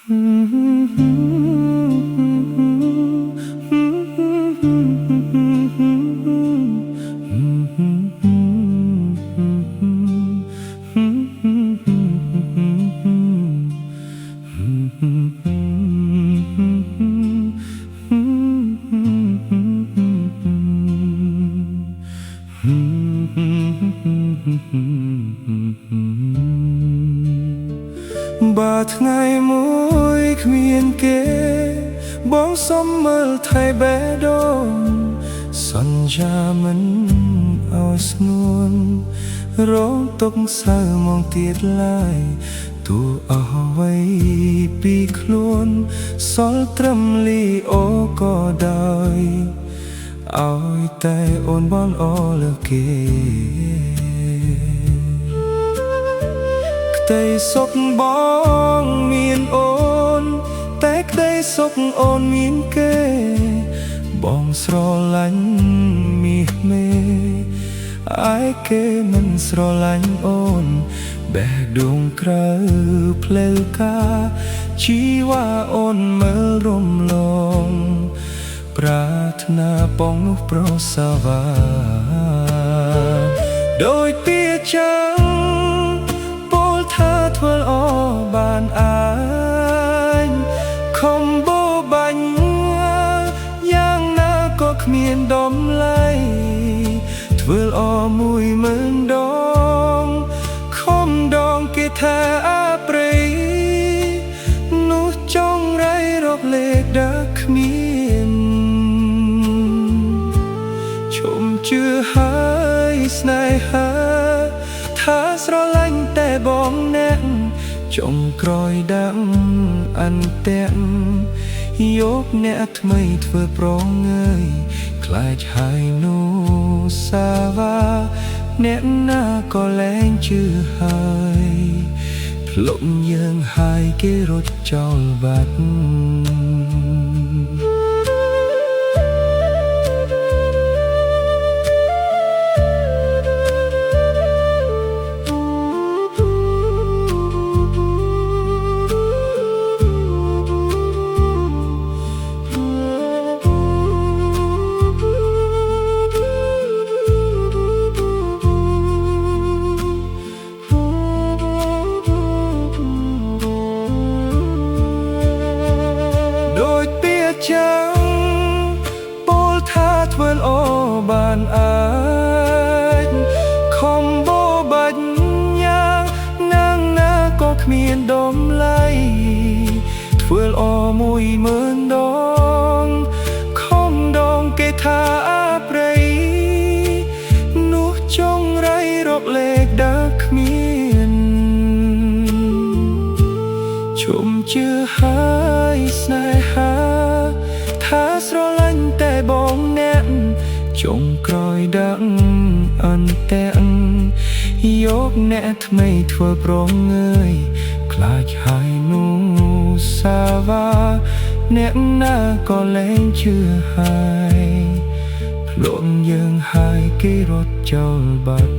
បាថ្ងៃមួយគ្មានគេបងសុំមើលថៃបេះដូងសន្យាមិនឲ្យស្នួនរងទុកសៅមកទៀតឡើយទូអស់អ្វីពីខ្លួនសល់ត្រឹមលីអូក៏ដោយឲ្យតែអូនបនអលើគេក្តីសុខបងមានអូនតែក្តីសុខអូនមានគេបងស្រឡាញ់មាសមេឯគេមិនស្រឡាញ់អូនបេះដូងក្រៅផ្លូវការជីវ៉ាអូនមើលរំលងប្រាថ្នាបងនោះប្រសាវាដោយពីចឹងពោលថាធ្វើអបានអាចខំបោបាញ់យ៉ាងណាក៏គ្មានដំឡៃធ្វើអ10000ដងខំដងគេថាអាព្រៃនោះចង់រៃរកលេខដើរគ្មានជុំជឿហើយស្នេហាថាស្រឡាញ់តែបងអ្នកចុងក្រោយដាក់អន្ទាក់យកអ្នកថ្មីធ្វើប្រងើយខ្លាចហើយនោះសាវ៉ាអ្នកណាក៏លែងជឿហើយភ្លុកយើងហើយគេរត់ចោលបាត់ចឹងពោលថាធ្វើល្អបានអាចខំបោបាច់យ៉ាងណាងណាក៏គ្មានដំឡៃធ្វើល្អ10000ដងខំដងគេថាអាព្រៃនោះចង់រៃរកលេខដើរគ្មានជុំជឿហើយស្នេហាថាស្រឡាញ់តែបងអ្នកចុងក្រោយដាក់អន្ទាក់យកអ្នកថ្មីធ្វើប្រងើយខ្លាចហើយនោះសាវ៉ាអ្នកណាក៏លែងជឿហើយភ្លក់យើងហើយគេរត់ចោលបាត់